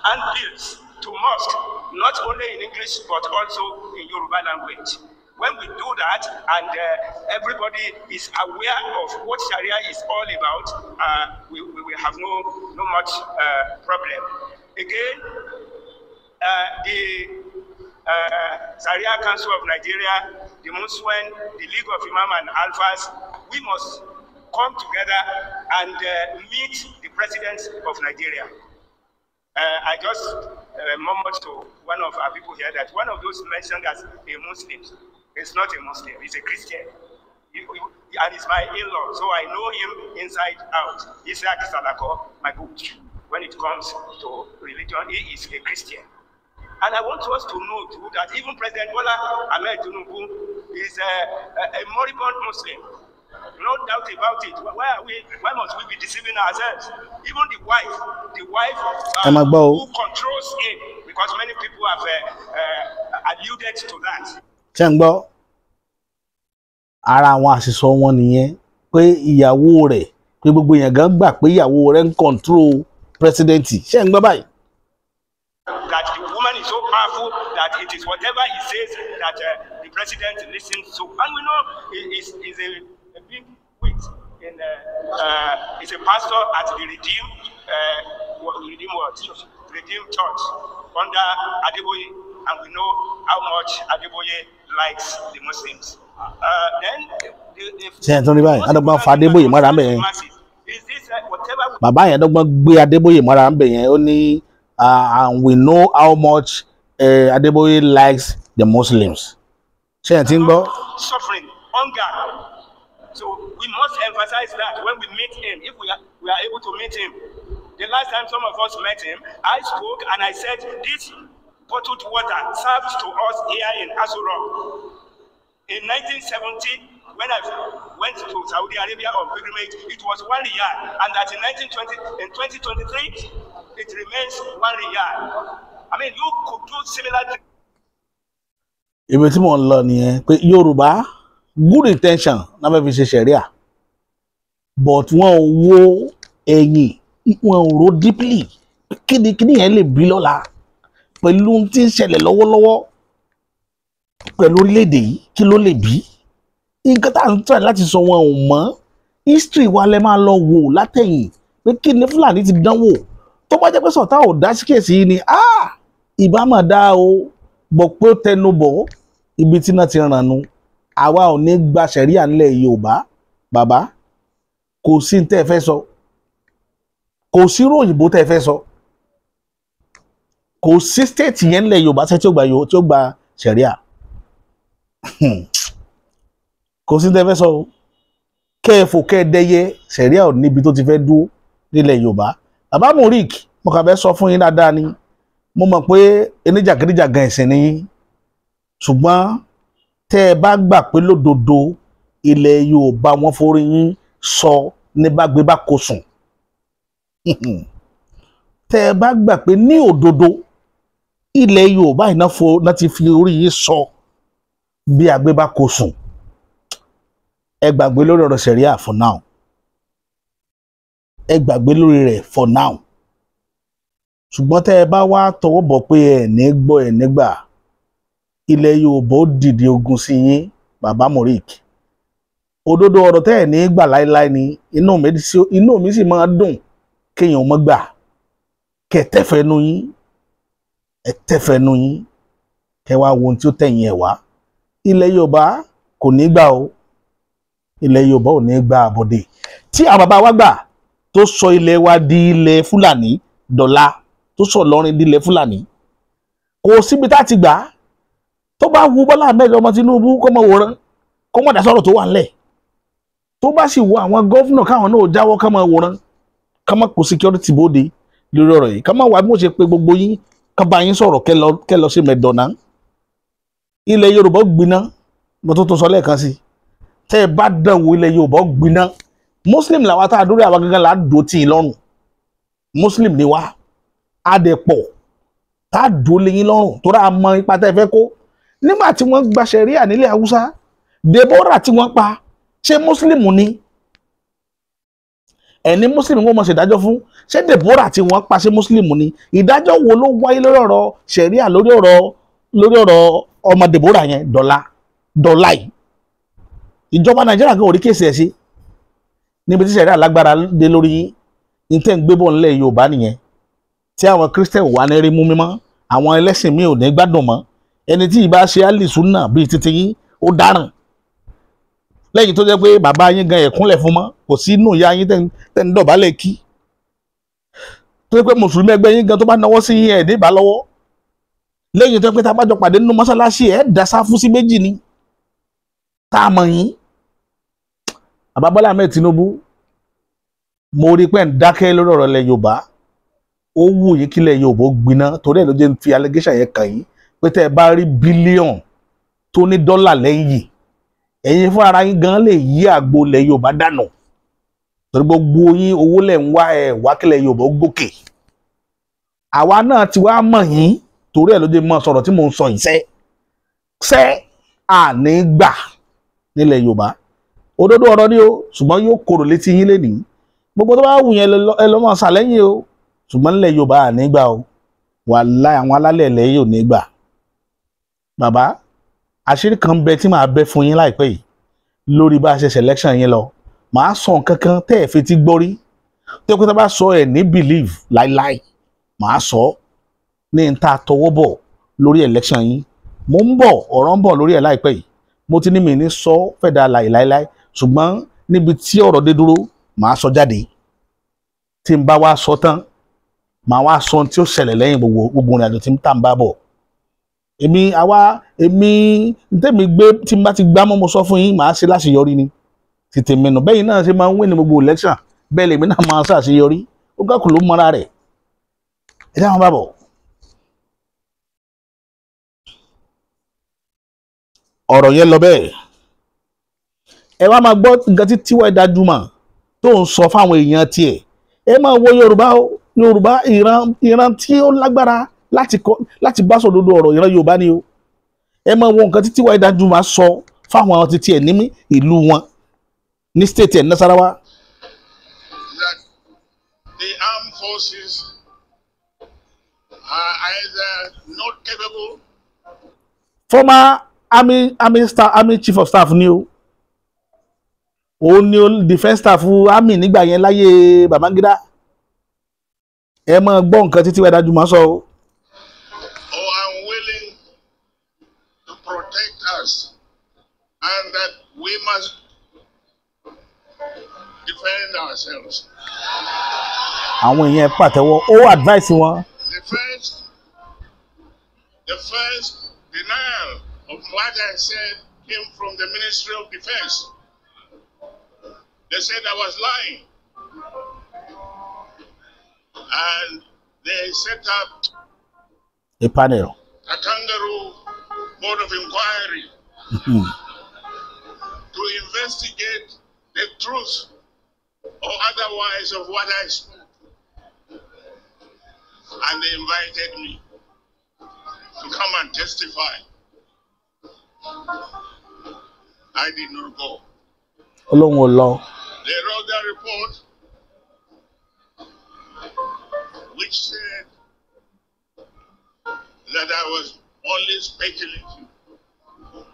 handbills to mosque, not only in English but also in Yoruba language. When we do that and everybody is aware of what Sharia is all about, we will have no much problem. Again, the Sharia Council of Nigeria, the Muswen, the League of Imam and Alphas, we must come together and meet the president of Nigeria. I just murmured to one of our people here that one of those mentioned as a Muslim is not a Muslim, he's a Christian. And he's my in-law, so I know him inside out. Isaac Salako, my book. When it comes to religion, he is a Christian. And I want us to know too that even President Bola Ahmed Tinubu is a moribund Muslim. No doubt about it. Why must we be deceiving ourselves? Even the wife who controls him, because many people have alluded to that. Chengbo, ara àwọn àṣìṣọ wọn nìyẹn pé ìyàwó rẹ̀ pé gbogbo èèyàn gan gbà pé ìyàwó rẹ̀ ń control president. Ṣé ń gbọ́ báyìí? That the woman is so powerful that it is whatever he says that the president listens to. And we know he's a big wit in he's a pastor at the Redeem Church under Adeboye, and we know how much Adeboye likes the Muslims. Ṣé ẹ̀ tó rí báyìí? Adọ́gbọ́n fa Adébóyè mọ́ra ń bẹ̀ yẹn. Bàbá yẹn dọ́gbọ́n gbé Adébóyè mọ́ra ń bẹ̀ yẹn. Ó ní and we know how much Adébóyè likes the Muslims. Ṣé ẹ̀ tí ń gbọ́? Suffering, hunger. So we must emphasize that when we meet him, if we are able to meet him. The last time some of us met him, I spoke and I said, this bottled water served to us here in Aso Rock. In 1970, when I went to Saudi Arabia on pilgrimage, it was 1 riyal, and that in 2023, it remains 1 riyal. I mean, you could do similar things. Ibi tí mo ń lọ nìyẹn pé Yorùbá good intention náà fẹ́ fi ṣe ṣẹ̀ríà, but wọ́n wo ẹ̀yìn, wọ́n ro deeply kíni yẹn lè bí lọ́la pẹ̀lú tí ń ṣẹlẹ̀ lọ́wọ́lọ́wọ́ pẹ̀lú orílẹ̀-èdè yìí, kí ló lè bí? Nǹkan tá à ń try láti sọ wọn ò mọ̀. History wa lẹ máa lọ wò látẹ̀yìn pé kí ni Fúlàní ti dánwò. Tó bá jẹ́ pé Sọ̀tá ò dá sí kéèsì yìí ni ìbá mà dá o, bọ̀ pé ó tẹnu bọ̀ ibi tí náà ti rànnu. Àwa ò ní gba ṣẹ̀ríà nílẹ̀ Yorùbá. Bàbá, kò sí ní tẹ́ ẹ fẹ́ sọ, kò sí òyìnbó tẹ́ ẹ fẹ́ sọ, kò sí state yẹn nílẹ̀ Yorùbá tí ó gba ṣẹ̀ríà. Kò sí tẹ́ fẹ́ sọ o. Kẹ́ẹ̀fò kẹ́ẹ̀dẹ́yẹ ṣẹ̀ríà ò níbi tó ti fẹ́ dúró nílẹ̀ Yorùbá. Bàbá Murik, mo kàn fẹ́ sọ fún yín dáadáa ni. Mo mọ̀ pé oníjàgídíjàgan ẹ̀sìn ni yín. Ṣùgbọ́n tẹ́ ẹ bá gbà pé lódodo ilẹ̀ Yorùbá wọn forí yín sọ ní bá gbé bá kó sùn. Tẹ́ ẹ bá gbà pé ní òdodo ilẹ̀ Yorùbá yìí náà ti fi orí yín sọ bí àgbé bá kó sùn. Ẹ gbàgbé lórí ọ̀rọ̀ ṣẹ̀ríà for now. Ẹ gbàgbé lórí rẹ̀ for now. Ṣùgbọ́n tẹ́ ẹ bá wá tọwọ́ bọ̀ pé ẹ ní gbọ́ ẹ nígbà, ilẹ̀ Yorùbá ó dìde ogun sí yín, Bàbá Murik. Òdodo ọ̀rọ̀ tẹ́ ẹ ní gbà láíláí ni inú mi sì máa dùn kéèyàn mọ́ gbà. Kẹ́ tẹ́fẹ̀ẹ́nu yín, ẹ tẹ́fẹ̀ẹ́nu yín, kẹ́ wá wo ohun tí ó tẹ̀yìn ẹ̀ wá. Ilẹ̀ Yorùbá kò ní gbà o. Ilẹ̀ Yorùbá ò ní gbà àbọ̀dé. Tí àwọn bàbá wa gbà tó sọ ilẹ̀ wa di ilẹ̀ Fúlàní dọ̀la, tó sọ Ìlọrin di ilẹ̀ Fúlàní, kò síbi tá ti gbà. Tó bá wu Bọ́lá Ahmed ọmọ Tinubu kó mọ wòran, kó mọ̀ dá sọ̀rọ̀ tó wà ńlẹ̀. Tó bá sì wo àwọn gọ́fúnà káwọn náà jáwọ́ ká mọ wòran, ká mọ̀ kó security bóde lórí ọ̀rọ̀ yìí, ká mọ̀ wá bí mo ṣe pé gbogbo yín ká bá yín sọ̀rọ̀ kẹ́ lọ sí mẹ̀dọ̀nà. Ilẹ̀ Yorùbá gbiná, mo tó sọ lẹ́ẹ̀kan sí. Tẹ́ ẹ bá dánwò ilẹ̀ Yorùbá gbiná. Muslim làwa tá a dórí àwa gangan là á dò tí ì lọ́rùn. Muslim ni wá. A dẹ̀ pọ̀ tá a dúró lẹ́yìn lọ́rùn tó rà mọ ipa tẹ́ fẹ́ kó nígbà tí wọ́n gba ṣẹ̀ríà nílẹ̀ Haúsá Deborah tí wọ́n pa ṣé mùsùlùmí ni ẹni mùsùlùmí wọ́n mọ̀ ṣèdájọ́ fún ṣé Deborah tí wọ́n pa ṣé mùsùlùmí ni ìdájọ́ wo ló wáyé lórí ọ̀rọ̀ ṣẹ̀ríà lórí ọ̀rọ̀ ọmọ Deborah yẹn dọ́là yìí ìjọba Nàìjíríà kan ò rí kéèsì ẹ̀ sí níbi tí ṣẹ̀ríà lágbára dé lórí ìtẹ̀ ń gbé bọ̀ nílẹ̀ Yorùbá nìyẹn tí àwọn Christian wà ní rí mú mímọ́ àwọn ẹlẹ́sìn mi ò ní gbádùn mọ́ ẹni tí ìbá ṣe alìsúnà bíi títí yín ó dáràn lẹ́yìn tó jẹ́ pé bàbá yín gan ẹ̀kúnlẹ̀ fún mọ́ kò sí inú ìyá yín tẹ́ ń dọ̀bálẹ̀ kí tó jẹ́ pé mùsùlùmí ẹgbẹ́ yín gan tó bá náwó sí yín ẹ̀ níbà lọ́wọ́ lẹ́yìn tó jẹ́ pé tá a bá jọ pàdé nínú mọ́sálásí ẹ̀ dá sáfù sí méjì ni tá a mọ̀ yín. Bàbá Bọ́lá Ahmed Tinubu mo rí pé ń dákẹ́ lórí ọ̀rọ̀ ilẹ̀ Yorùbá ó wù yín kílẹ̀ Yorùbá gbiná torí ẹ̀ ló jẹ́ ń fi allegation yẹn kàn yín pé tẹ́ ẹ bá rí bílíọ̀n tó ní dọ́là lẹ́yìn ẹ̀yin fún ara yín gan lè yí àgbo ilẹ̀ Yorùbá dànù torí gbogbo yín owó lẹ̀ ń wá ẹ̀ wá kílẹ̀ Yorùbá gòkè àwa náà ti wá mọ̀ yín torí ẹ̀ ló jẹ́ mọ́ sọ̀rọ̀ tí mò ń sọ yìí sẹ́ àní gbà nílẹ̀ Yorùbá òdodo ọ̀rọ̀ ni o ṣùgbọ́n yóò korò létí yín lénìí gbogbo tó bá wù yẹn ẹ lọ́ mọ̀ ṣàlẹ́yìn o ṣùgbọ́n nílẹ̀ Yorùbá àní gbà o wàláhì àwọn alálẹ̀ ilẹ̀ yìí ò ní gbà. Bàbá àṣírí kan bẹ tí màá bẹ fún yín láìpẹ́ yìí lórí bá a ṣe selection yín lọ màá sọ nǹkan kan tẹ́ ẹ̀ fetí gbọ́ rí tó pé tá a bá sọ ẹ̀ ní believe láíláí màá sọ ní n ta tọwọ́ bọ̀ lórí election yín mo ń bọ̀ ọ̀rọ̀ ń bọ̀ lórí ẹ̀ láìpẹ́ yìí mo ti ní mi ní sọ fẹ́dà láíláí ṣùgbọ́n níbi tí ọ̀rọ̀ dé dúró màá sọ jáde tí n bá wá sọ tán màá wá sọ tí ó ṣẹlẹ̀ lẹ́yìn gbogbo ìrìn àjò tí n tà ń bá bọ̀ èmi ntẹ́mi gbé tí n bá ti gbá mọ́ mo sọ fún yín màá ṣe láṣeyọrí ni tètè mẹ́nu bẹ́yìn náà ṣe máa ń wé ní gbogbo election bẹ́ẹ̀ lèmi náà máa ṣàṣeyọrí ó gákù ló mọ́ra rẹ̀ ẹ dáhùn bá bọ̀. ọ̀rọ̀ yẹn lọ bẹ́ẹ̀ ẹ wá máa gbọ́ nǹkan tí Tiwa Danjuma tó ń sọ fáwọn èèyàn tiẹ̀ ẹ máa wo Yorùbá ìran tí ó lágbára láti bá sòdodo ọ̀rọ̀ ìran Yorùbá ni o ẹ máa wo nǹkan tí Tiwa Danjuma sọ fáwọn àwọn títí ẹ̀ ní ìlú wọn ní state ẹ̀ Nasarawa. That the armed forces are either not capable. Former army chief of staff ni o òun ni defence staff army nígbà yẹn láyé Babangida ẹ máa gbọ́ nǹkan tí Tiwa Danjuma sọ o. Or unwilling to protect us, and that we must defend ourselves. àwọn èèyàn pàtẹ́wọ́ ó advice wọn. The first denial of what I said came from the Ministry of Defense. They said I was lying. And they set up a panel, a kangaroo board of inquiry to investigate the truth or otherwise of what I spoke. And they invited me to come and testify. I did not go. They wrote their report which said that I was only speculating,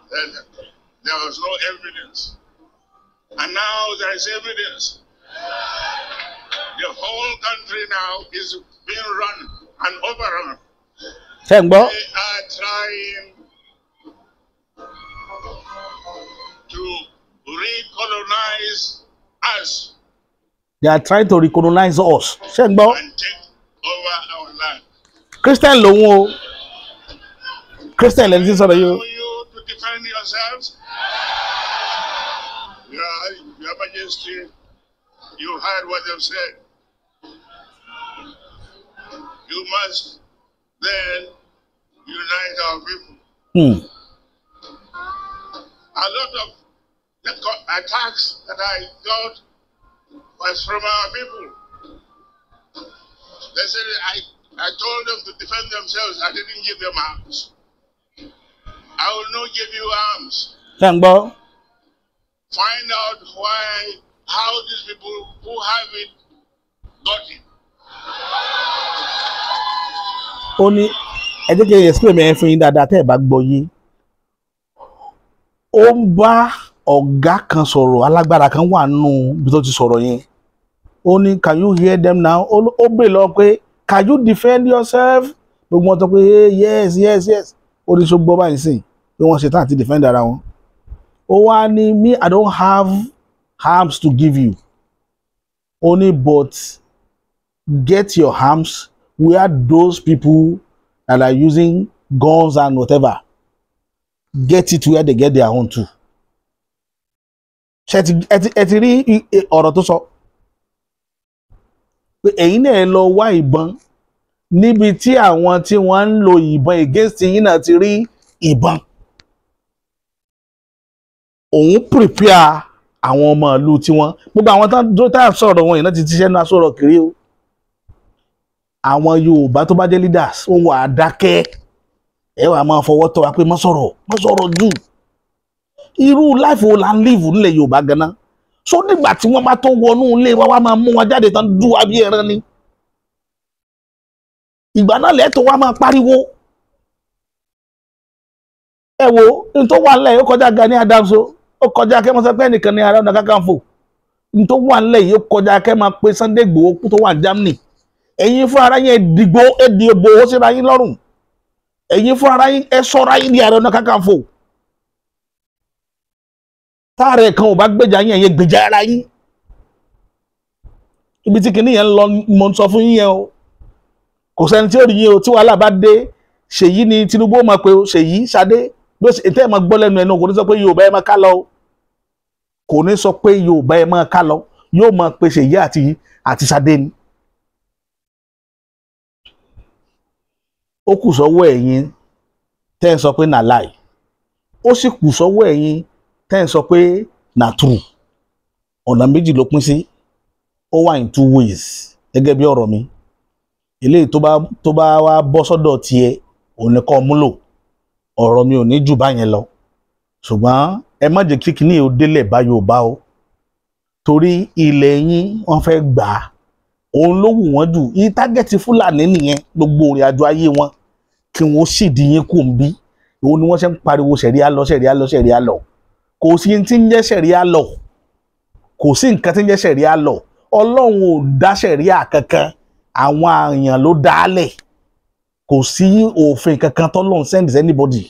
that there was no evidence. And now there is evidence. The whole country now is being run and overrun. They are trying to recolonize us. They are trying to recolonize us. And take over our land. Christian lòun o. Christian lẹ́ni tí sọ̀rọ̀ yìí o. You to defend yourselves. Your Majesty, you heard what they've said. You must then unite our people. A lot of the attacks that I got was from our people. They said I told them to defend themselves. I didn't give them arms. I will not give you arms. Thank God. Find out how these people who have it got it. Ó ní ẹ jẹ́ kí ẹ explain mi fún yín dáadáa tẹ́ ẹ bá gbọ́ yé. Ó ń bá ọ̀gá kan sọ̀rọ̀, alágbára kan wà nù bí tó ti sọ̀rọ̀ yẹn. Ó ní can you hear them now? Ó bèèrè lọ pé can you defend yourself? Gbogbo wọn sọ pé yes yes yes. Ó ní ṣùgbọ́n báyìí sìn pé wọ́n ṣe tán àti defend ara wọn. Ó wá ní me I don't have arms to give you. Only but get your arms where those people that are using guns and whatever get it where they get their own too. Ẹ ti rí ọ̀rọ̀ tó sọ pé ẹ̀yin náà lọ wá ìbọn níbi tí àwọn tí wọ́n ń lo ìbọn against yín náà ti rí ìbọn. Òun prepare àwọn ọmọ ìlú tí wọ́n gbogbo àwọn tán dúró tá à ń sọ̀rọ̀ wọn yìí náà ti ṣiṣẹ́ náà sọ̀rọ̀ kiri o. Àwọn Yorùbá tó bá jẹ́ leaders ó wà á dákẹ́ ẹ wà máa fọwọ́ tọ́ wa pé má sọ̀rọ̀ jù. Irú life wo la ń live nílẹ̀ Yorùbá ganan so nígbà tí wọ́n bá tó wọnú ilé wa wá máa mú wọn jáde tán dú wa bí ẹran ni. Ìgbà náà lẹ́tọ̀ọ́ wa máa pariwo. Ẹ wo ní tó wà nílẹ̀ ó kọjá Gani Adams o. Ó kọjá kẹ́ mọ́ sọ pé ẹnìkan ní Ààrẹ Ọ̀nà Kakanfò ní tó wà nílẹ̀ yìí ó kọjá kẹ́ máa pe Sunday Igboho tó wà ní Germany. Ẹ̀yin fún ara yín dìgbò ó ṣe ra yín lọ́rùn. Ẹ̀yin fún ara yín ẹ sọ́ra yín ní Ààrẹ Ọ̀nà Kakanfò. Táàrẹ kan ò bá gbèjà yín ẹ̀yin gbèjà ara yín. Ibi tí kìíní yẹn lọ mo sọ fún yín yẹn o. Kò sẹ́ni tí ó rí yín o tí wàhálà bá dé Ṣèyí ni Tinubu ó máa pe o Ṣèyí Ṣadé bí ó ṣe ètò ẹ̀ máa gbọ́ lẹ́nu ẹnu kò ní sọ pé Yorùbá ẹ máa ká lọ. Kò ní sọ pé Yorùbá ẹ máa ká lọ yóò máa pe Ṣèyí àti Ṣadé ni. Ó kù sọ́wọ́ ẹ̀yin tẹ́ ẹ sọ pé na lie. Ó sì kù sọ́wọ́ ẹ̀yin tẹ́ ẹ sọ pé na true. Ọ̀nà méjì ló pín sí. Ó wà in two ways gẹ́gẹ́ bí ọ̀rọ̀ mi. Eléyìí tó bá wá bọ́ sọ́dọ̀ tiẹ̀ òun ni kó múlò. Ọ̀rọ̀ mi ò ní jù báyẹn lọ. Ṣùgbọ́n ẹ má jẹ́ kí kíní ó délẹ̀ bá Yorùbá o. Torí ilẹ̀ yín wọ́n fẹ́ gbà á. Òun ló wù wọ́n jù. Yí tágẹ́tì Fúlàní nìyẹn gbogbo ìrìn àjò ayé wọn. Kí wọ́n sì di yín kò ń bí. Òun ni wọ́n ṣe ń pariwo ṣẹ̀ríà lọ. Kò sí tí ń jẹ́ ṣẹ̀ríà lọ. Kò sí nǹkan tí ń jẹ́ ṣẹ̀ríà lọ. Ọlọ́run ò dá ṣẹ̀ríà kankan. Àwọn èèyàn ló dá á lẹ̀. Kò sí òfin kankan tọ́lọ́run send anybody.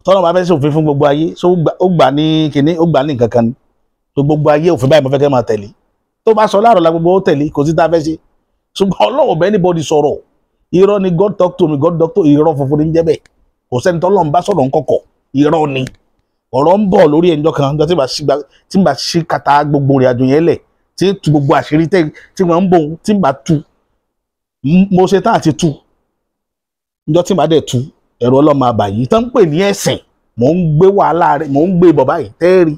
Tọ́lọ́run bá fẹ́ ṣe òfin fún gbogbo ayé so ó gbà ní kíní ó gbà ní nǹkan kan ni. So gbogbo ayé òfin báyìí mo fẹ́ kẹ́ máa tẹ̀lé. Tó bá sọ láàrọ̀ la gbogbo ó tẹ̀lé kò sí tá a fẹ́ ṣe. Ṣùgbọ́n Ọlọ́run ò bá anybody sọ̀rọ̀. Irọ́ ni God talk to me God talk to irọ́ funfun ní jẹ́ bẹ́ẹ̀. Kò sẹ́ni tọ́lọ́run bá sọ̀rọ̀ ńkọ̀kọ̀ irọ́ ni. Ọ̀rọ̀ ń bọ̀ lórí ẹjọ́ kan tí n bá ṣí kata gbogbo ìrìn àjò yẹn lẹ̀ tí tu gbogbo àṣírí tí wọ́n ń bò tí n bá tu mo ṣe tán àti tu níjọ́ tí n bá dẹ̀ tu ẹ̀rọ ọlọ́mọ àbàyí tán ń pè ní ẹ̀sìn mò ń gbé wàhálà rẹ̀ mò ń gbé bọ̀ báyìí tẹ́ẹ̀rí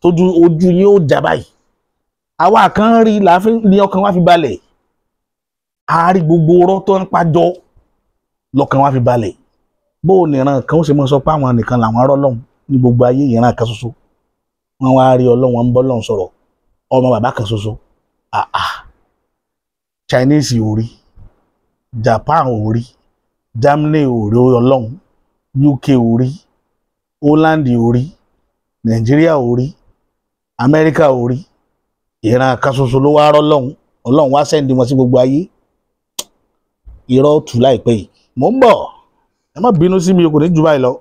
tójú ojú yín ó jà báyìí àwa kan rí láàfin ní ọkàn wa fi balẹ̀ a rí gbogbo ọ̀rọ̀ tó ń pàjọ lọ́kàn wa fi balẹ̀ bó o nìran kan ó ṣe mọ́ sọ pé àwọn nìkan làwọn arọ́ lọ́hùn ní gbogbo ayé ìran kan ṣoṣo wọ́n wá rí Ọlọ́run wọn ń bọ́ lọ́hùn sọ̀rọ̀ ọmọ bàbá kan ṣoṣo Chinese ò rí Japan ò rí Germany ò rí Ọlọ́run UK ò rí Holland ò rí Nigeria ò rí America ò rí ìran kan ṣoṣo ló wá rọ́ lọ́hùn Ọlọ́run wá sẹ́ndì wọn sí gbogbo ayé irọ́ tù láìpẹ́ yìí mò ń bọ̀ ẹ má bínú sí mi o kò ní jù báyìí lọ.